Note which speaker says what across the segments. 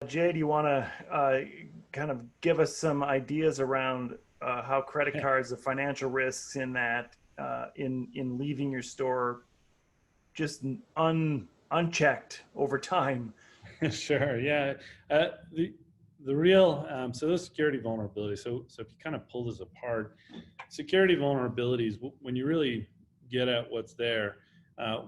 Speaker 1: Jay, do you want to kind of give us some ideas around how credit cards, the financial risks in that, in leaving your store just unchecked over time?
Speaker 2: Sure. Yeah. Uh, the the real so those security vulnerabilities. So if you kind of pull this apart, security vulnerabilities. When you really get at what's there,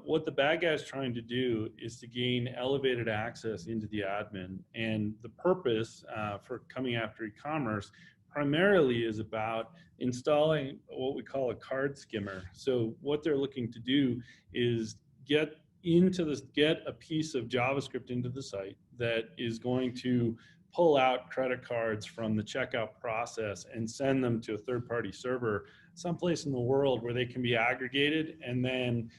Speaker 2: what the bad guy is trying to do is to gain elevated access into the admin, and the purpose for coming after e-commerce primarily is about installing what we call a card skimmer. So what they're looking to do is get a piece of JavaScript into the site that is going to pull out credit cards from the checkout process and send them to a third-party server someplace in the world where they can be aggregated, and then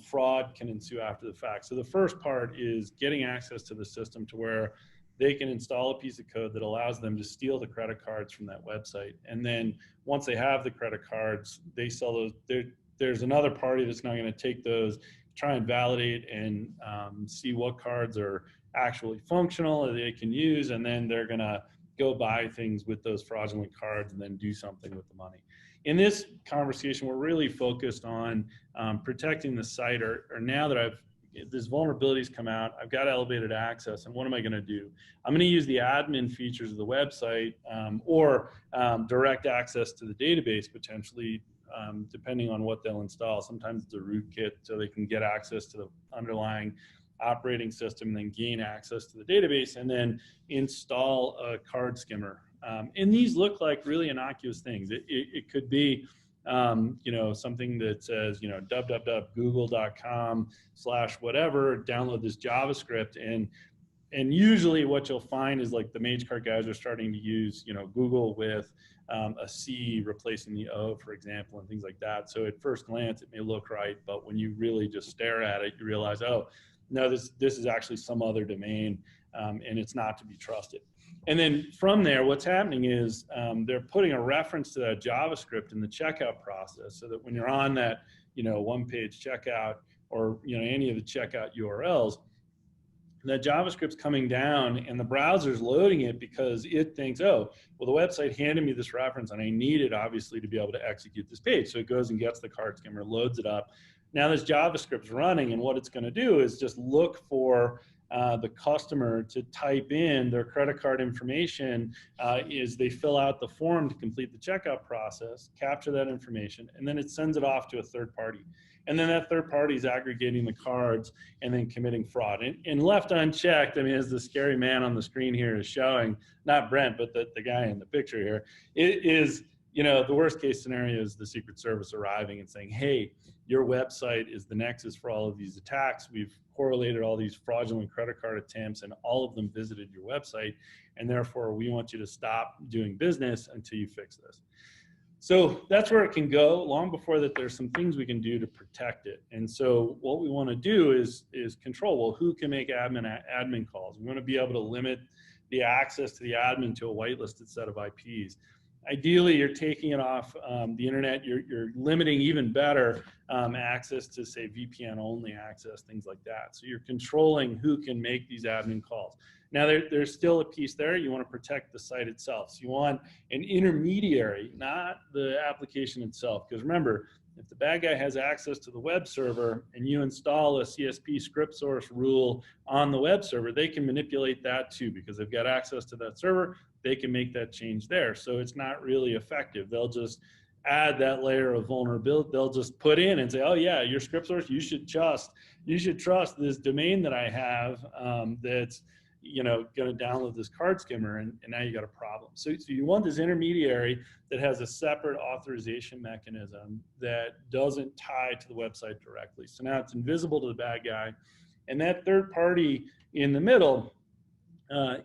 Speaker 2: fraud can ensue after the fact. So the first part is getting access to the system to where they can install a piece of code that allows them to steal the credit cards from that website. And then once they have the credit cards, they sell those. There's another party that's now going to take those, try and validate and see what cards are actually functional that they can use, and then they're going to go buy things with those fraudulent cards and then do something with the money. In this conversation, we're really focused on protecting the site, or now that this vulnerabilities come out, I've got elevated access, and what am I going to do? I'm going to use the admin features of the website, or direct access to the database potentially, depending on what they'll install. Sometimes it's a rootkit, so they can get access to the underlying operating system and then gain access to the database, and then install a card skimmer. And these look like really innocuous things. It could be something that says, www.google.com/whatever, download this JavaScript. And usually what you'll find is like the MageCart guys are starting to use, Google with a C replacing the O, for example, and things like that. So at first glance, it may look right, but when you really just stare at it, you realize, oh, no, this is actually some other domain, and it's not to be trusted. And then from there, what's happening is they're putting a reference to that JavaScript in the checkout process, so that when you're on that, one-page checkout, or any of the checkout URLs, that JavaScript's coming down and the browser's loading it because it thinks, oh, well, the website handed me this reference and I need it, obviously, to be able to execute this page. So it goes and gets the card skimmer, loads it up. Now this JavaScript's running, and what it's going to do is just look for the customer to type in their credit card information as they fill out the form to complete the checkout process, capture that information, and then it sends it off to a third party. And then that third party is aggregating the cards and then committing fraud. And left unchecked, I mean, as the scary man on the screen here is showing, not Brent, but the guy in the picture here, it is, the worst case scenario is the Secret Service arriving and saying, hey, your website is the nexus for all of these attacks. We've correlated all these fraudulent credit card attempts, and all of them visited your website, and therefore we want you to stop doing business until you fix this. So that's where it can go. Long before that, there's some things we can do to protect it. And so what we want to do is control, well, who can make admin calls? We want to be able to limit the access to the admin to a whitelisted set of IPs. Ideally, you're taking it off the internet. You're limiting even better access to, say, VPN-only access, things like that. So you're controlling who can make these admin calls. Now, there's still a piece there. You want to protect the site itself. So you want an intermediary, not the application itself. Because remember, if the bad guy has access to the web server and you install a CSP script source rule on the web server, they can manipulate that too, because they've got access to that server. They can make that change there. So it's not really effective. They'll just add that layer of vulnerability. They'll just put in and say, oh yeah, your script source, you should trust this domain that I have that's going to download this card skimmer, and now you got a problem. So you want this intermediary that has a separate authorization mechanism that doesn't tie to the website directly. So now it's invisible to the bad guy, and that third party in the middle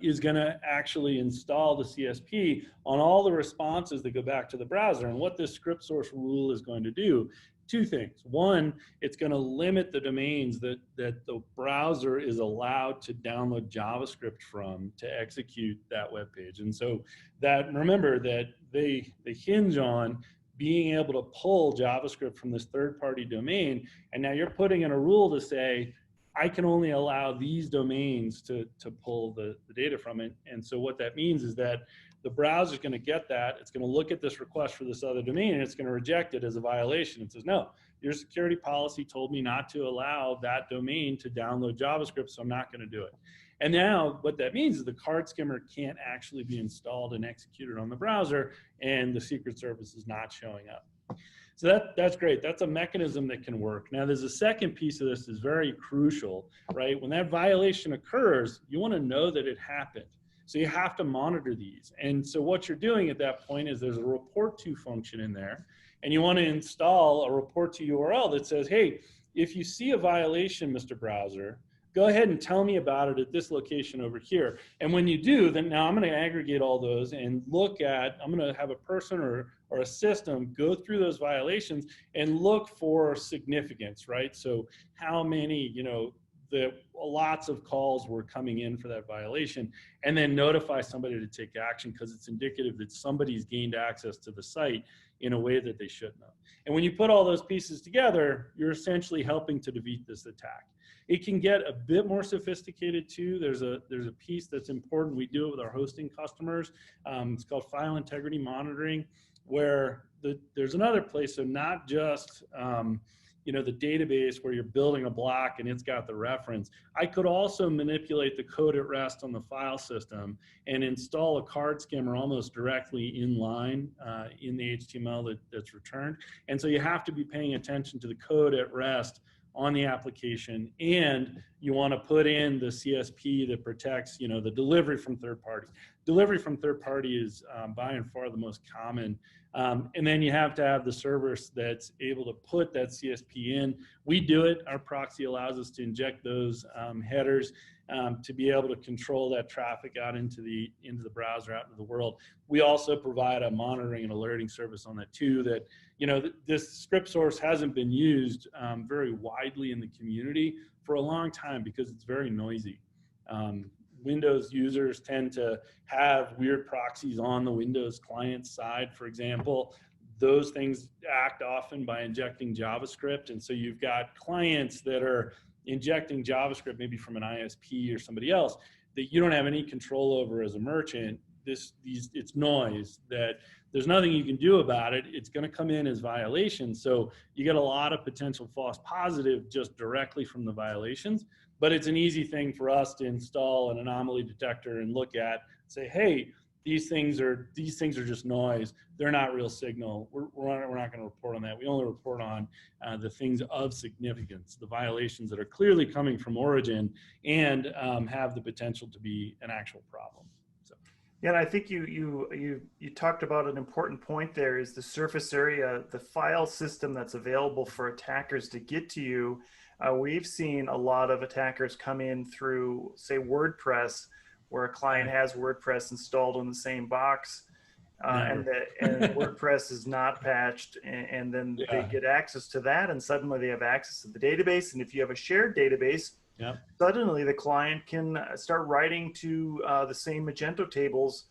Speaker 2: is going to actually install the CSP on all the responses that go back to the browser. And what this script source rule is going to do, two things. One, it's going to limit the domains that the browser is allowed to download JavaScript from to execute that web page. And so that, remember that they hinge on being able to pull JavaScript from this third-party domain. And now you're putting in a rule to say, I can only allow these domains to pull the data from it. And so what that means is that the browser is going to get that. It's going to look at this request for this other domain, and it's going to reject it as a violation. It says, no, your security policy told me not to allow that domain to download JavaScript, so I'm not going to do it. And now what that means is the card skimmer can't actually be installed and executed on the browser, and the secret service is not showing up. So that's great. That's a mechanism that can work. Now, there's a second piece of this that's very crucial, right? When that violation occurs, you want to know that it happened. So you have to monitor these. And so what you're doing at that point is there's a report to function in there, and you want to install a report to URL that says, hey, if you see a violation, Mr. Browser, go ahead and tell me about it at this location over here. And when you do, then now I'm going to aggregate all those and look at, I'm going to have a person or a system go through those violations and look for significance, right? So how many, lots of calls were coming in for that violation, and then notify somebody to take action because it's indicative that somebody's gained access to the site in a way that they shouldn't have. And when you put all those pieces together, you're essentially helping to defeat this attack. It can get a bit more sophisticated too. There's a piece that's important. We do it with our hosting customers. It's called file integrity monitoring, where there's another place. So not just the database where you're building a block and it's got the reference. I could also manipulate the code at rest on the file system and install a card skimmer almost directly in line in the HTML that's returned. And so you have to be paying attention to the code at rest on the application, and you want to put in the CSP that protects, the delivery from third party. Delivery from third party is by and far the most common. And then you have to have the service that's able to put that CSP in. We do it. Our proxy allows us to inject those headers to be able to control that traffic out into the browser, out into the world. We also provide a monitoring and alerting service on that too, that this script source hasn't been used very widely in the community for a long time because it's very noisy. Windows users tend to have weird proxies on the Windows client side, for example. Those things act often by injecting JavaScript, and so you've got clients that are injecting JavaScript maybe from an ISP or somebody else that you don't have any control over as a merchant. It's noise that there's nothing you can do about it. It's going to come in as violations. So you get a lot of potential false positive just directly from the violations, but it's an easy thing for us to install an anomaly detector and look at, say, hey, these things are just noise. They're not real signal. We're not going to report on that. We only report on the things of significance, the violations that are clearly coming from origin and have the potential to be an actual problem. So.
Speaker 1: Yeah, and I think you talked about an important point there is the surface area, the file system that's available for attackers to get to you. We've seen a lot of attackers come in through, say, WordPress, where a client has WordPress installed on the same box, and WordPress is not patched, and then they get access to that, and suddenly they have access to the database. And if you have a shared database, suddenly the client can start writing to the same Magento tables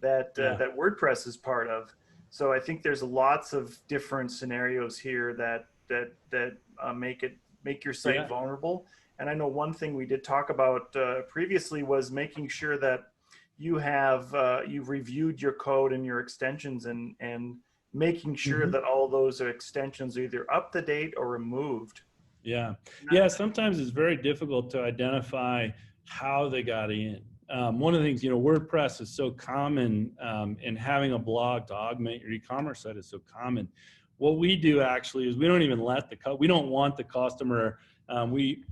Speaker 1: that that WordPress is part of. So I think there's lots of different scenarios here that make your site vulnerable. And I know one thing we did talk about previously was making sure that you have you've reviewed your code and your extensions and making sure that all those extensions are either up to date or removed.
Speaker 2: Yeah. Sometimes it's very difficult to identify how they got in. One of the things, WordPress is so common, and having a blog to augment your e-commerce site is so common. What we do actually is we don't even we don't want the customer. We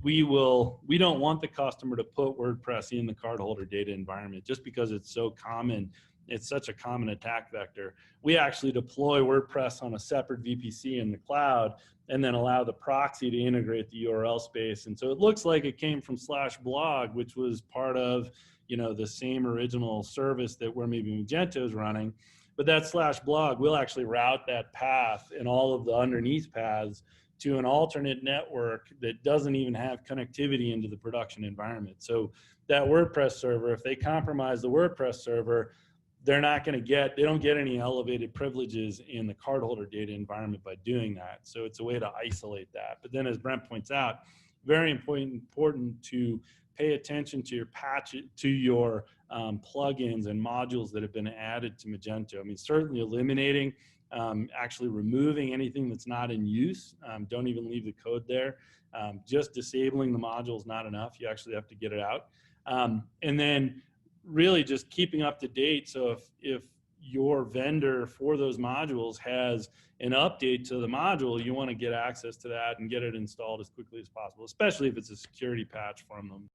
Speaker 2: don't want the customer to put WordPress in the cardholder data environment just because it's so common. It's such a common attack vector. We actually deploy WordPress on a separate VPC in the cloud and then allow the proxy to integrate the URL space. And so it looks like it came from /blog, which was part of, the same original service that where maybe Magento is running. But that /blog will actually route that path and all of the underneath paths to an alternate network that doesn't even have connectivity into the production environment. So that WordPress server, if they compromise the WordPress server, they don't get any elevated privileges in the cardholder data environment by doing that. So it's a way to isolate that. But then as Brent points out, very important to pay attention to your patch, to your plugins and modules that have been added to Magento. I mean, certainly eliminating, actually removing anything that's not in use. Don't even leave the code there. Just disabling the module is not enough. You actually have to get it out. And then really just keeping up to date. So if your vendor for those modules has an update to the module, you want to get access to that and get it installed as quickly as possible, especially if it's a security patch from them.